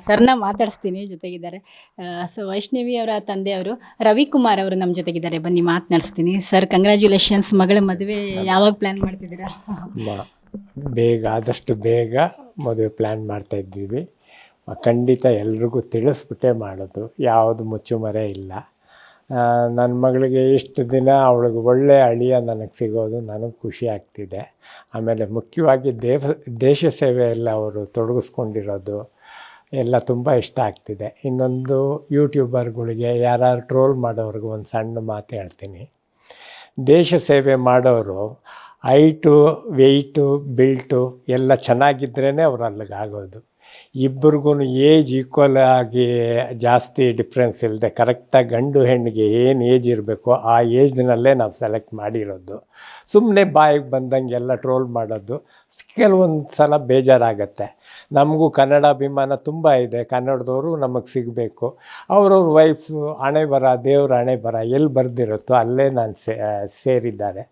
ಸರ್ನ ಮಾತಾಡಿಸ್ತೀನಿ, ಜೊತೆಗಿದ್ದಾರೆ. ಸೊ ವೈಷ್ಣವಿ ಅವರ ತಂದೆಯವರು ರವಿಕುಮಾರ್ ಅವರು ನಮ್ಮ ಜೊತೆಗಿದ್ದಾರೆ, ಬನ್ನಿ ಮಾತನಾಡಿಸ್ತೀನಿ. Sir, congratulations. ಮಗಳ ಮದುವೆ ಯಾವಾಗ ಪ್ಲ್ಯಾನ್ ಮಾಡ್ತಿದ್ದೀರಾ? ಆದಷ್ಟು ಬೇಗ ಮದುವೆ ಪ್ಲ್ಯಾನ್ ಮಾಡ್ತಾಯಿದ್ದೀವಿ. ಖಂಡಿತ ಎಲ್ರಿಗೂ ತಿಳಿಸ್ಬಿಟ್ಟೇ ಮಾಡೋದು, ಯಾವುದು ಮುಚ್ಚುಮರೆ ಇಲ್ಲ. ನನ್ನ ಮಗಳಿಗೆ ಇಷ್ಟು ದಿನ ಅವಳಿಗೆ ಒಳ್ಳೆಯ ಅಳಿಯ ನನಗೆ ಸಿಗೋದು ನನಗೆ ಖುಷಿ ಆಗ್ತಿದೆ. ಆಮೇಲೆ ಮುಖ್ಯವಾಗಿ ದೇಶ ಸೇವೆಯಲ್ಲಿ ಅವರು ತೊಡಗಿಸ್ಕೊಂಡಿರೋದು ಎಲ್ಲ ತುಂಬ ಇಷ್ಟ ಆಗ್ತಿದೆ. ಇನ್ನೊಂದು ಯೂಟ್ಯೂಬರ್ಗಳಿಗೆ, ಯಾರು ಟ್ರೋಲ್ ಮಾಡೋರಿಗೆ ಒಂದು ಸಣ್ಣ ಮಾತು ಹೇಳ್ತೀನಿ. ದೇಶ ಸೇವೆ ಮಾಡೋರು ಹೈಟು, ವೆಯ್ಟು, ಬಿಲ್ಟು ಎಲ್ಲ ಚೆನ್ನಾಗಿದ್ರೇ ಅವ್ರು ಅಲ್ಲಿಗಾಗೋದು. ಇಬ್ಬರಿಗೂ ಏಜ್ ಈಕ್ವಲ್ ಆಗಿ ಜಾಸ್ತಿ ಡಿಫ್ರೆನ್ಸ್ ಇಲ್ಲದೆ ಕರೆಕ್ಟಾಗಿ ಗಂಡು ಹೆಣ್ಣಿಗೆ ಏನು ಏಜ್ ಇರಬೇಕೋ ಆ ಏಜ್ನಲ್ಲೇ ನಾವು ಸೆಲೆಕ್ಟ್ ಮಾಡಿರೋದು. ಸುಮ್ಮನೆ ಬಾಯಿಗೆ ಬಂದಂಗೆಲ್ಲ ಟ್ರೋಲ್ ಮಾಡೋದು ಕೆಲವೊಂದು ಸಲ ಬೇಜಾರಾಗತ್ತೆ. ನಮಗೂ ಕನ್ನಡ ಅಭಿಮಾನ ತುಂಬ ಇದೆ, ಕನ್ನಡದವರು ನಮಗೆ ಸಿಗಬೇಕು. ಅವ್ರವ್ರ ವೈಫ್ಸು ಹಣೆ ಬರ, ದೇವ್ರ ಹಣೆ ಬರ ಎಲ್ಲಿ ಬರೆದಿರುತ್ತೋ ಅಲ್ಲೇ ನಾನು ಸೇರಿದ್ದಾರೆ.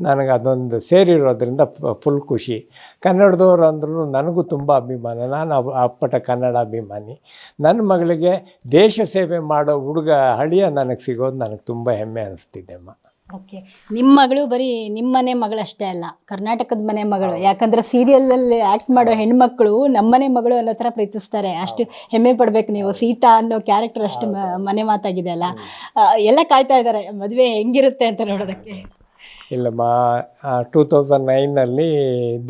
ನನಗೆ ಅದೊಂದು ಸೇರಿರೋದ್ರಿಂದ ಫುಲ್ ಖುಷಿ. ಕನ್ನಡದವ್ರು ಅಂದ್ರೂ ನನಗೂ ತುಂಬ ಅಭಿಮಾನ. ನಾನು ಅಪ್ಪಟ ಕನ್ನಡ ಅಭಿಮಾನಿ. ನನ್ನ ಮಗಳಿಗೆ ದೇಶ ಸೇವೆ ಮಾಡೋ ಹುಡುಗ ಹಳಿಯ ನನಗೆ ಸಿಗೋದು ನನಗೆ ತುಂಬ ಹೆಮ್ಮೆ ಅನ್ನಿಸ್ತಿದೆ ಅಮ್ಮ. ಓಕೆ, ನಿಮ್ಮ ಮಗಳು ಬರೀ ನಿಮ್ಮನೆ ಮಗಳಷ್ಟೇ ಅಲ್ಲ, ಕರ್ನಾಟಕದ ಮನೆ ಮಗಳು. ಯಾಕಂದರೆ ಸೀರಿಯಲಲ್ಲಿ ಆ್ಯಕ್ಟ್ ಮಾಡೋ ಹೆಣ್ಮಕ್ಳು ನಮ್ಮನೆ ಮಗಳು ಅನ್ನೋ ಥರ ಪ್ರೀತಿಸ್ತಾರೆ. ಅಷ್ಟು ಹೆಮ್ಮೆ ಪಡಬೇಕು ನೀವು. ಸೀತಾ ಅನ್ನೋ ಕ್ಯಾರೆಕ್ಟರ್ ಅಷ್ಟು ಮನೆ ಮಾತಾಗಿದೆ ಅಲ್ಲ. ಎಲ್ಲ ಕಾಯ್ತಾ ಇದ್ದಾರೆ ಮದುವೆ ಹೆಂಗಿರುತ್ತೆ ಅಂತ ನೋಡೋದಕ್ಕೆ. ಇಲ್ಲಮ್ಮ, 2009ನಲ್ಲಿ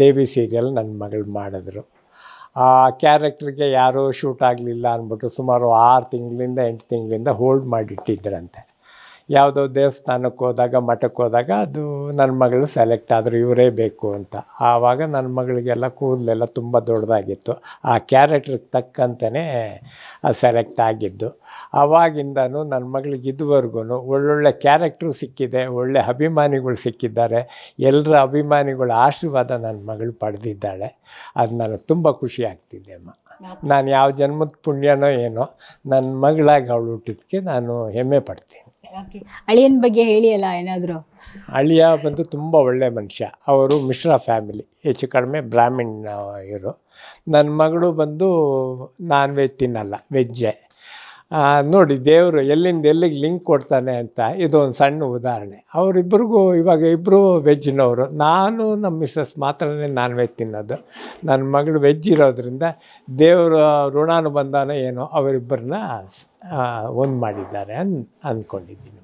ದೇವಿ ಸೀರಿಯಲ್ ನನ್ನ ಮಗಳು ಮಾಡಿದ್ರು. ಆ ಕ್ಯಾರೆಕ್ಟ್ರಿಗೆ ಯಾರೂ ಶೂಟ್ ಆಗಲಿಲ್ಲ ಅಂದ್ಬಿಟ್ಟು ಸುಮಾರು 6 ತಿಂಗಳಿಂದ 8 ತಿಂಗಳಿಂದ ಹೋಲ್ಡ್ ಮಾಡಿಟ್ಟಿದ್ರಂತೆ. ಯಾವುದೋ ದೇವಸ್ಥಾನಕ್ಕೆ ಹೋದಾಗ, ಮಠಕ್ಕೆ ಹೋದಾಗ ಅದು ನನ್ನ ಮಗಳು ಸೆಲೆಕ್ಟ್ ಆದರು, ಇವರೇ ಬೇಕು ಅಂತ. ಆವಾಗ ನನ್ನ ಮಗಳಿಗೆಲ್ಲ ಕೂದಲೆಲ್ಲ ತುಂಬ ದೊಡ್ಡದಾಗಿತ್ತು. ಆ ಕ್ಯಾರೆಕ್ಟ್ರಿಗೆ ತಕ್ಕಂತೆಯೇ ಅದು ಸೆಲೆಕ್ಟ್ ಆಗಿದ್ದು. ಆವಾಗಿಂದನೂ ನನ್ನ ಮಗಳಿಗೆ ಇದುವರೆಗೂ ಒಳ್ಳೊಳ್ಳೆ ಕ್ಯಾರೆಕ್ಟ್ರು ಸಿಕ್ಕಿದೆ, ಒಳ್ಳೆ ಅಭಿಮಾನಿಗಳು ಸಿಕ್ಕಿದ್ದಾರೆ. ಎಲ್ಲರ ಅಭಿಮಾನಿಗಳ ಆಶೀರ್ವಾದ ನನ್ನ ಮಗಳು ಪಡೆದಿದ್ದಾಳೆ. ಅದು ನನಗೆ ತುಂಬ ಖುಷಿ ಆಗ್ತಿದೆ ಅಮ್ಮ. ನಾನು ಯಾವ ಜನ್ಮದ ಪುಣ್ಯನೋ ಏನೋ ನನ್ನ ಮಗಳಾಗಿ ಅವಳು ಹುಟ್ಟಿದ್ದಕ್ಕೆ ನಾನು ಹೆಮ್ಮೆ ಪಡ್ತೀನಿ. ಓಕೆ, ಅಳಿಯನ ಬಗ್ಗೆ ಹೇಳಿ ಅಲ್ಲ ಏನಾದರೂ. ಅಳಿಯ ಬಂದು ತುಂಬ ಒಳ್ಳೆಯ ಮನುಷ್ಯ. ಅವರು ಮಿಶ್ರ ಫ್ಯಾಮಿಲಿ, ಹೆಚ್ಚು ಕಡಿಮೆ ಬ್ರಾಹ್ಮಿಣ್ ಇವರು. ನನ್ನ ಮಗಳು ಬಂದು ನಾನ್ ವೆಜ್ ತಿನ್ನಲ್ಲ, ವೆಜ್ಜೇ. ನೋಡಿ, ದೇವರು ಎಲ್ಲಿಂದ ಎಲ್ಲಿಗೆ ಲಿಂಕ್ ಕೊಡ್ತಾನೆ ಅಂತ ಇದೊಂದು ಸಣ್ಣ ಉದಾಹರಣೆ. ಅವರಿಬ್ಬರಿಗೂ ಇವಾಗ ಇಬ್ಬರು ವೆಜ್ನವರು. ನಾನು ನಮ್ಮ ಮಿಸ್ಸಸ್ ಮಾತ್ರನೇ ನಾನ್ ವೆಜ್ ತಿನ್ನೋದು. ನನ್ನ ಮಗಳು ವೆಜ್ ಇರೋದ್ರಿಂದ ದೇವರು ಋಣಾನುಬಂಧನ ಏನೋ ಅವರಿಬ್ಬರನ್ನ ಒಂದು ಮಾಡಿದ್ದಾರೆ ಅಂದ್ಕೊಂಡಿದ್ದೀನಿ.